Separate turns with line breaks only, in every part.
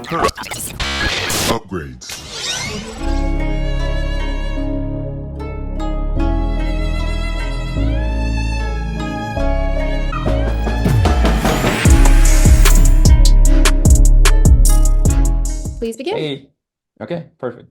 Upgrades.
Please begin.
Hey, okay, perfect.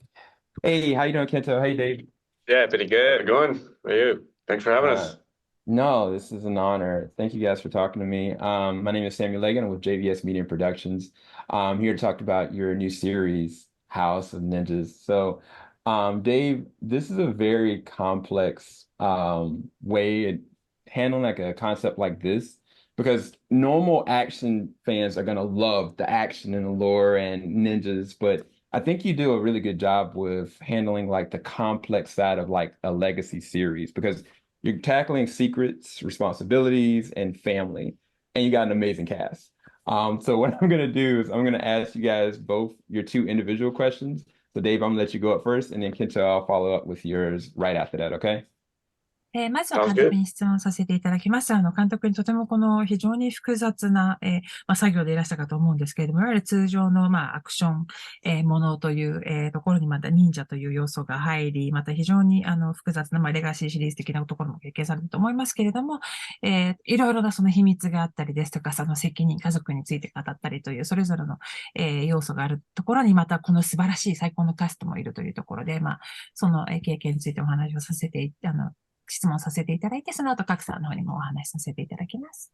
Hey, how you doing, Kento? Hey, Dave.
Yeah, pretty good. Going. How are you? Thanks for having
Uh,
us.
no, this is an honor. Thank you guys for talking to me. My name is Samuel Legan. I'm with JVS Media Productions. I'm here to talk about your new series, House of Ninjas. So, Dave, this is a very complex way of handling like a concept like this because normal action fans are gonna love the action and the lore and ninjas, but I think you do a really good job with handling like the complex side of like a legacy series because you're tackling secrets, responsibilities, and family, and you got an amazing cast. So what I'm gonna do is I'm gonna ask you guys both your two individual questions. So Dave, I'm gonna let you go up first, and then Kenta, I'll follow up with yours right after that, okay?
まずは
Sounds
監督
good.
に質問させていただきます。監督にとてもこの非常に複雑な、作業でいらしたかと思うんですけれども、いわゆる通常の、アクション、ものという、ところにまた忍者という要素が入り、また非常に複雑な、レガシーシリーズ的なところも経験されると思いますけれども、いろいろなその秘密があったりですとか、その責任、家族について語ったりという、それぞれの、要素があるところに、またこの素晴らしい最高のキャストもいるというところで、その、経験についてお話をさせて、質問させていただいて、その後、各さんの方にもお話しさせていただきます。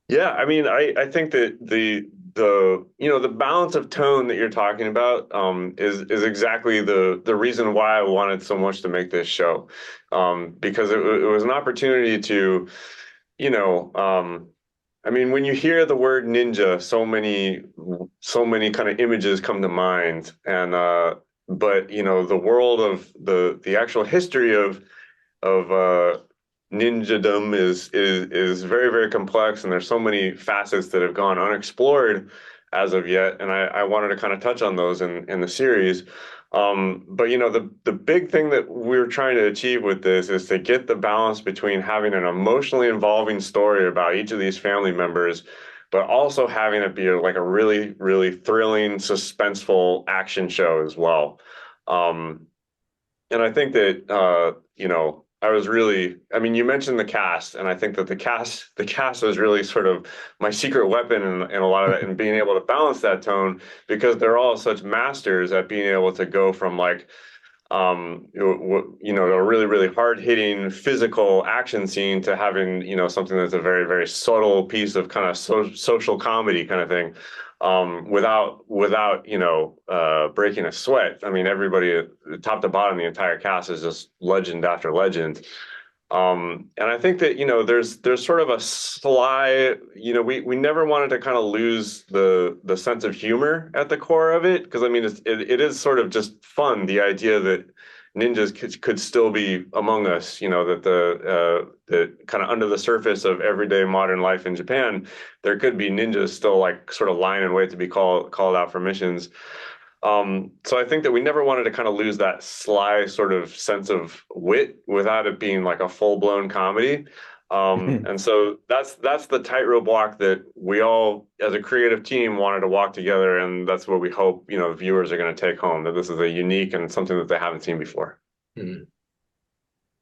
Yeah, I mean, I think that the balance of tone that you're talking about is exactly the reason why I wanted so much to make this show, because it was an opportunity to, I mean, when you hear the word ninja, so many kind of images come to mind, and but the world of the actual history of ninjadom is very, very complex, and there's so many facets that have gone unexplored as of yet, and I wanted to kind of touch on those in the series. But the big thing that we're trying to achieve with this is to get the balance between having an emotionally involving story about each of these family members, but also having it be like a really, really thrilling, suspenseful action show as well. And I think that I mean, you mentioned the cast, and I think that the cast was really sort of my secret weapon in a lot of that, and being able to balance that tone because they're all such masters at being able to go from like a really, really hard-hitting physical action scene to having, something that's a very, very subtle piece of kind of social comedy kind of thing, without breaking a sweat. I mean, everybody, top to bottom, the entire cast is just legend after legend. And I think that, there's sort of a sly, we never wanted to kind of lose the sense of humor at the core of it. Because I mean, it is sort of just fun, the idea that ninjas could still be among us, that the kind of under the surface of everyday modern life in Japan, there could be ninjas still like sort of lying in wait to be called out for missions. So I think that we never wanted to kind of lose that sly sort of sense of wit without it being like a full-blown comedy. And so that's the tightrope walk that we all, as a creative team, wanted to walk together, and that's what we hope, viewers are going to take home, that this is a unique and something that they haven't seen before.
Mm-hmm.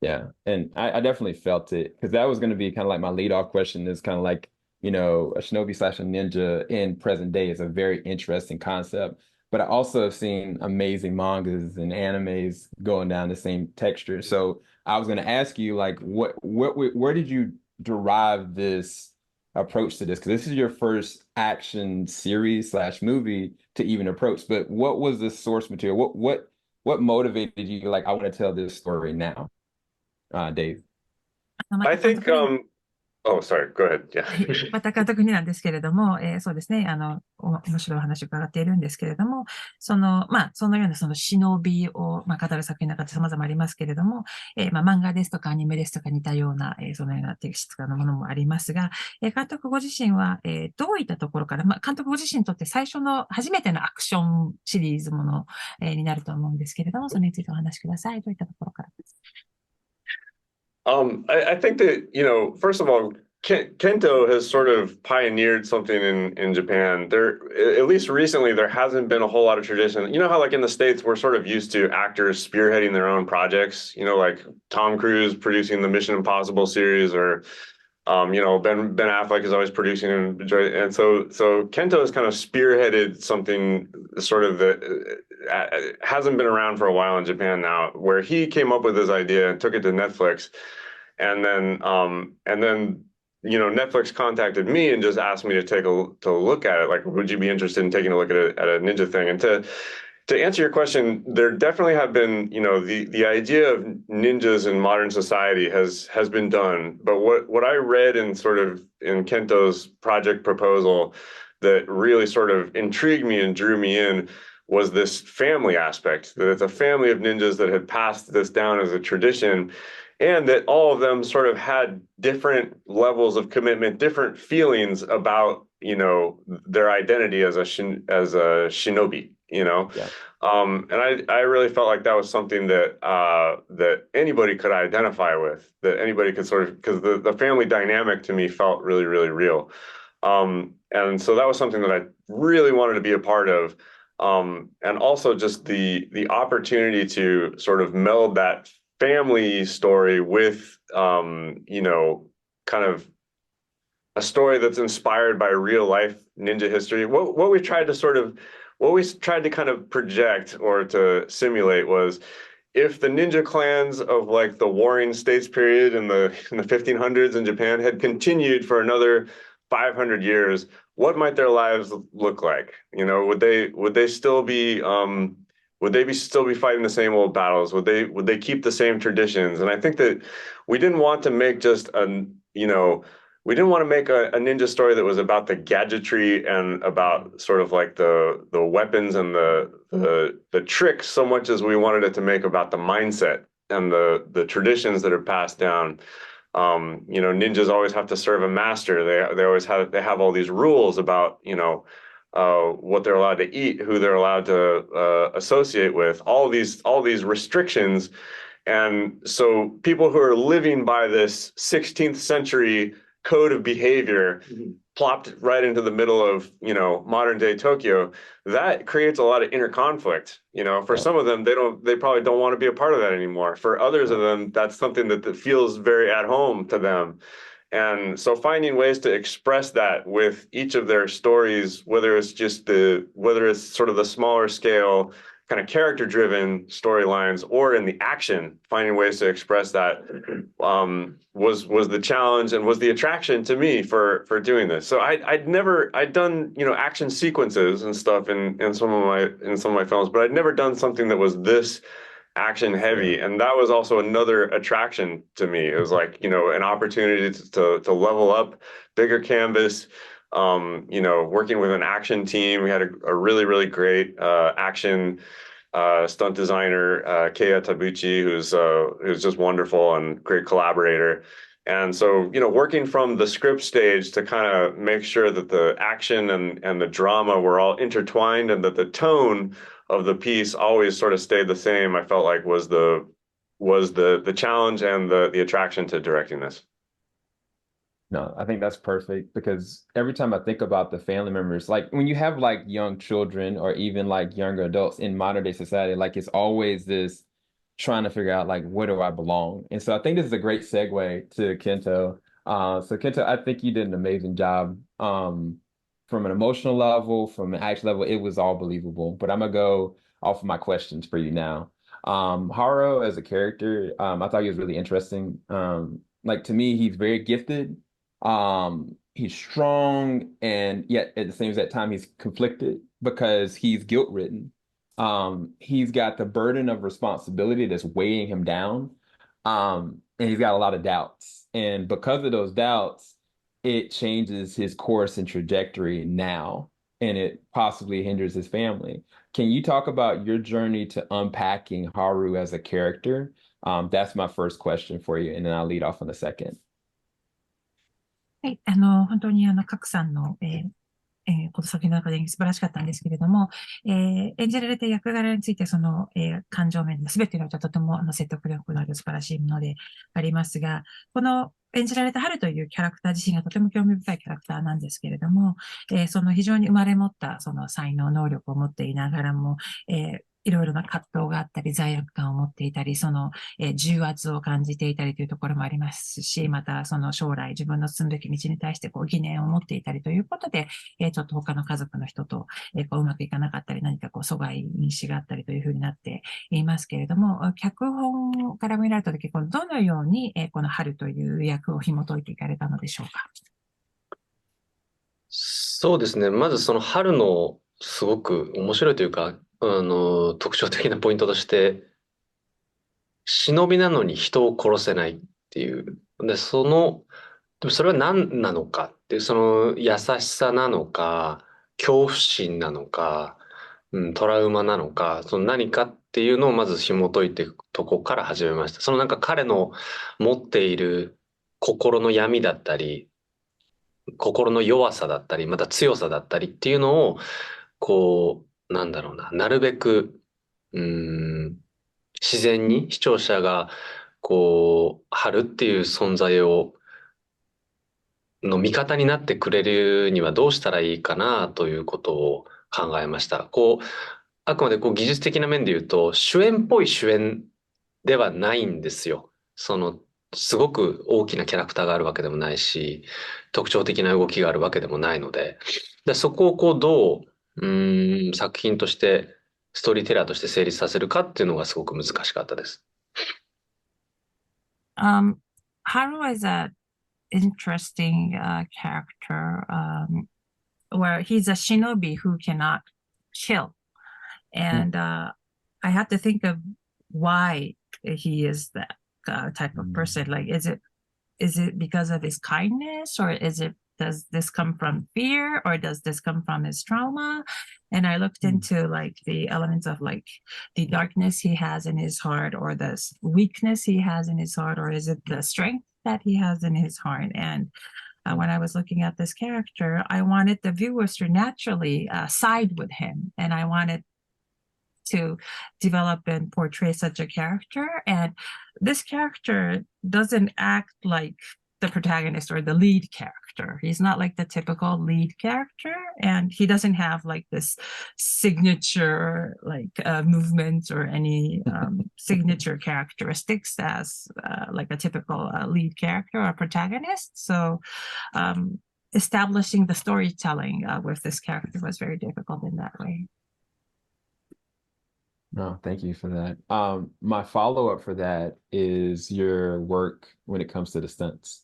Yeah, and I definitely felt it because that was going to be kind of like my lead-off question is kind of like, a shinobi slash a ninja in present day is a very interesting concept. But I also have seen amazing mangas and animes going down the same texture. So I was going to ask you, like, where did you derive this approach to this? Because this is your first action series slash movie to even approach. But what was the source material? What motivated you? Like, I want to tell this story now, Dave.
I think Oh, sorry. Go ahead. Yeah.
また監督になんですけれども、そうですね。面白い話を伺っているんですけれども、そのようなその忍びを、語る作品の中で様々ありますけれども、漫画ですとかアニメですとか似たような、そのようなテキストのものもありますが、監督ご自身は、どういったところから、監督ご自身にとって初めてのアクションシリーズもの、になると思うんですけれども、それについてお話しください。どういったところからですか？I
think that, first of all, Kento has sort of pioneered something in Japan. There, at least recently, there hasn't been a whole lot of tradition. You know how like in the States, we're sort of used to actors spearheading their own projects, you know, like Tom Cruise producing the Mission Impossible series, or you know, Ben Affleck is always producing, and so Kento has kind of spearheaded something sort of that hasn't been around for a while in Japan now, where he came up with this idea and took it to Netflix, and then you know, Netflix contacted me and just asked me to take to look at it. Like, would you be interested in taking a look at a ninja thing? And to answer your question, there definitely have been, you know, the idea of ninjas in modern society has been done. But what I read in sort of in Kento's project proposal that really sort of intrigued me and drew me in was this family aspect, that it's a family of ninjas that had passed this down as a tradition, and that all of them sort of had different levels of commitment, different feelings about, you know, their identity as a shinobi, you know.
Yeah.
And I really felt like that was something that that anybody could identify with, that anybody could sort of, because the family dynamic to me felt really, really real. And so that was something that I really wanted to be a part of. And also just the opportunity to sort of meld that family story with, you know, kind of a story that's inspired by real life ninja history. What we tried to kind of project or to simulate was, if the ninja clans of like the Warring States period in the 1500s in Japan had continued for another 500 years, what might their lives look like? You know, would they still be still be fighting the same old battles? Would they keep the same traditions? And I think that we didn't want to make just we didn't want to make a ninja story that was about the gadgetry and about sort of like the weapons and the tricks, so much as we wanted it to make about the mindset and the traditions that are passed down. You know, ninjas always have to serve a master. They have all these rules about, you know, what they're allowed to eat, who they're allowed to associate with, all these restrictions. And so people who are living by this 16th century code of behavior plopped right into the middle of, you know, modern day Tokyo, that creates a lot of inner conflict. You know, for some of them, they probably don't want to be a part of that anymore. For others of them, that's something that feels very at home to them. And so finding ways to express that with each of their stories, whether it's sort of the smaller scale kind of character driven storylines, or in the action, finding ways to express that was the challenge and was the attraction to me for doing this. So I'd done, you know, action sequences and stuff in some of my films, but I'd never done something that was this action heavy. And that was also another attraction to me. It was like, you know, an opportunity to level up, bigger canvas, you know, working with an action team. We had a really, really great action stunt designer, Keiya Tabuchi, who's just wonderful and great collaborator. And so, you know, working from the script stage to kind of make sure that the action and the drama were all intertwined, and that the tone of the piece always sort of stayed the same, I felt like was the challenge and the attraction to directing this.
No, I think that's perfect, because every time I think about the family members, like when you have like young children or even like younger adults in modern day society, like it's always this trying to figure out like, where do I belong? And so I think this is a great segue to Kento. So Kento, I think you did an amazing job. From an emotional level, from an action level, it was all believable. But I'm gonna go off of my questions for you now. Haru as a character, I thought he was really interesting. Like to me, he's very gifted. He's strong, and yet at the same time, he's conflicted because he's guilt-ridden. He's got the burden of responsibility that's weighing him down. And he's got a lot of doubts. And because of those doubts, it changes his course and trajectory now, and it possibly hinders his family. Can you talk about your journey to unpacking Haru as a character? That's my first question for you, and then I'll lead off on the second.
はい、本当に賀来さんの、この作品の中で素晴らしかったんですけれども、演じられた役柄について、その、感情面の全てがとても説得力のある素晴らしいものでありますが、この演じられた春というキャラクター自身がとても興味深いキャラクターなんですけれども、その非常に生まれ持ったその才能、能力を持っていながらも、いろいろな葛藤があったり、罪悪感を持っていたり、その、重圧を感じていたりというところもありますし、またその将来自分の進むべき道に対してこう疑念を持っていたりということで、ちょっと他の家族の人と、こううまくいかなかったり、何かこう阻害因子があったりというふうになっていますけれども、脚本から見られたとき、どのように、この春という役を紐解いていかれたのでしょうか。
そうですね。まずその春のすごく面白いというか、特徴的なポイントとして、忍びなのに人を殺せないっていう。で、でもそれは何なのかっていう、その優しさなのか、恐怖心なのか、トラウマなのか、その何かっていうのをまず紐解いていくとこから始めました。そのなんか彼の持っている心の闇だったり、心の弱さだったり、また強さだったりっていうのを、こう、なんだろうな、なるべく、うーん、自然に視聴者が、こう、春っていう存在の味方になってくれるにはどうしたらいいかなということを考えました。こう、あくまでこう技術的な面で言うと、主演っぽい主演ではないんですよ。すごく大きなキャラクターがあるわけでもないし、特徴的な動きがあるわけでもないので、そこをこうどう、作品として、ストーリーテラーとして成立させるかっていうのがすごく難しかったです。
Haru is an interesting character where he's a shinobi who cannot kill. And I had to think of why he is that type of person. Like, is it because of his kindness, or does this come from fear, or does this come from his trauma? And I looked into like the elements of like the darkness he has in his heart, or the weakness he has in his heart, or is it the strength that he has in his heart? And when I was looking at this character, I wanted the viewers to naturally side with him, and I wanted to develop and portray such a character. And this character doesn't act like the protagonist or the lead character. He's not like the typical lead character, and he doesn't have like this signature like movements or any signature characteristics as like a typical lead character or protagonist. So establishing the storytelling with this character was very difficult in that way.
No, thank you for that. My follow-up for that is your work when it comes to the stunts.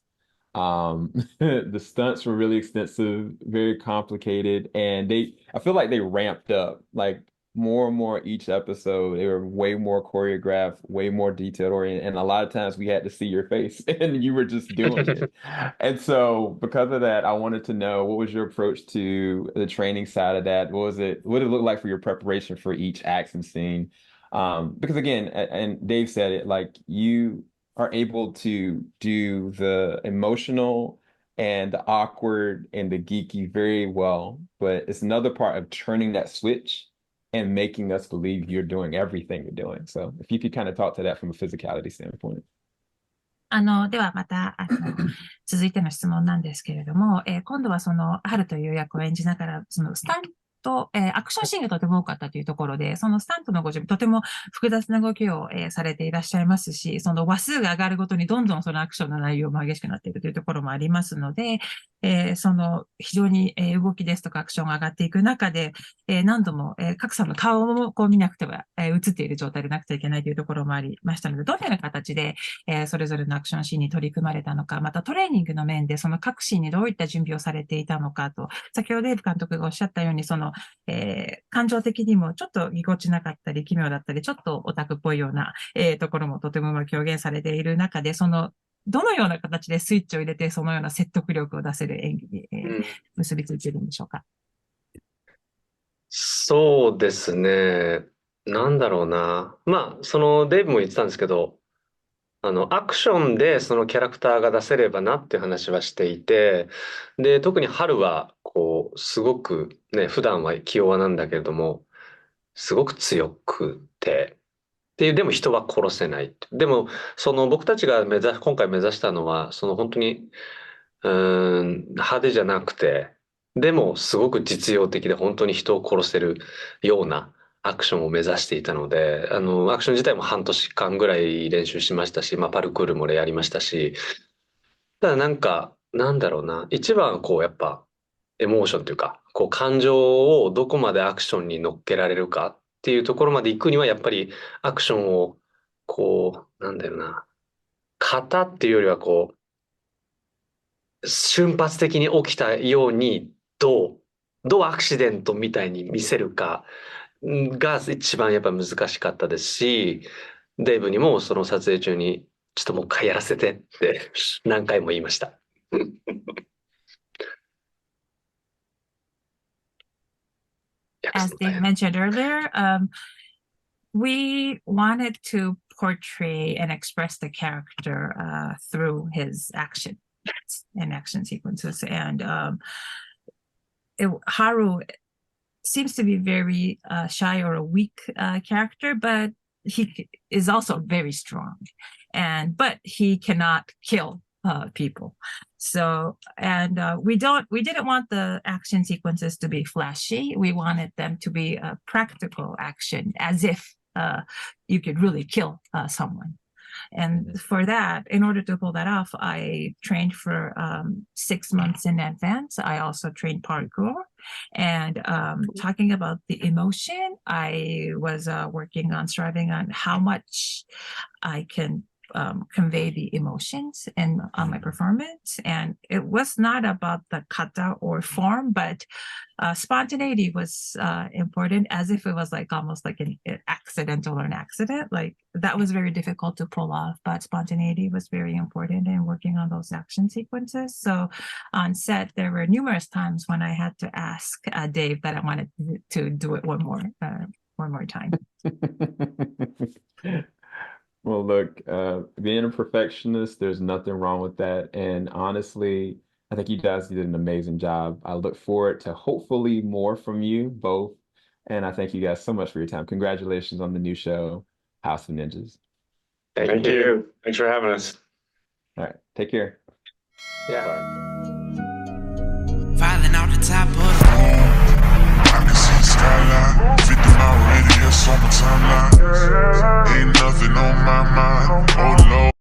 The stunts were really extensive, very complicated, and I feel like they ramped up like more and more each episode. They were way more choreographed, way more detailed oriented, and a lot of times we had to see your face and you were just doing it. And so because of that, I wanted to know what was your approach to the training side of that? What did it look like for your preparation for each action scene? Because again, and Dave said it, like you are able to do the emotional and the awkward and the geeky very well, but it's another part of turning that switch and making us believe you're doing everything you're doing. So if you could kind of talk to that from a physicality standpoint.
ではまた、続いての質問なんですけれども、今度はその、春という役を演じながら、そのスタント、アクションシーンがとても多かったというところで、そのスタントのご準備、とても複雑な動きを、されていらっしゃいますし、その話数が上がるごとにどんどんそのアクションの内容も激しくなっているというところもありますので、その非常に動きですとかアクションが上がっていく中で、何度も各さんの顔もこう見なくては、映っている状態でなくちゃいけないというところもありましたので、どのような形で、それぞれのアクションシーンに取り組まれたのか、またトレーニングの面でその各シーンにどういった準備をされていたのかと、先ほどデーブ監督がおっしゃったように、その、感情的にもちょっとぎこちなかったり、奇妙だったり、ちょっとオタクっぽいような、ところもとてもうまく表現されている中で、その、どのような形でスイッチを入れて、そのような説得力を出せる演技に、結びついているんでしょうか。
そうですね。なんだろうな。まあ、デイブも言ってたんですけど、アクションでそのキャラクターが出せればなっていう話はしていて、で、特に春は、こう、すごくね、普段は気弱なんだけれども、すごく強くて、っっていう、でも人は殺せない。でも、僕たちが今回目指したのは、本当に、派手じゃなくて、でもすごく実用的で本当に人を殺せるようなアクションを目指していたので、アクション自体も半年間ぐらい練習しましたし、パルクールもやりましたし、ただなんだろうな、一番やっぱ、エモーションというか、感情をどこまでアクションに乗っけられるかっていうところまで行くには、やっぱりアクションを、なんだろうな、型っていうよりは瞬発的に起きたように、どうアクシデントみたいに見せるかが一番やっぱ難しかったですし、デイブにもその撮影中に、ちょっともう一回やらせてって何回も言いました。
As Dave mentioned earlier, we wanted to portray and express the character through his action and action sequences. And Haru seems to be very shy or a weak character, but he is also very strong. But he cannot kill people. So, and we didn't want the action sequences to be flashy. We wanted them to be a practical action, as if you could really kill someone. And for that, in order to pull that off, I trained for 6 months in advance. I also trained parkour. And talking about the emotion, I was striving on how much I can convey the emotions on my performance. And it was not about the kata or form, but spontaneity was important, as if it was almost like an accidental or an accident. Like that was very difficult to pull off, but spontaneity was very important in working on those action sequences. So on set, there were numerous times when I had to ask Dave that I wanted to do it one more time.
Well, look, being a perfectionist, there's nothing wrong with that. And honestly, I think you guys did an amazing job. I look forward to hopefully more from you both. And I thank you guys so much for your time. Congratulations on the new show, House of Ninjas.
Thank you. Thanks for having us.
All right. Take care.
Yeah.
Filing out the top of the I can see the skyline, 50 mile radius on my timeline. Ain't nothing on my mind. Oh Lord.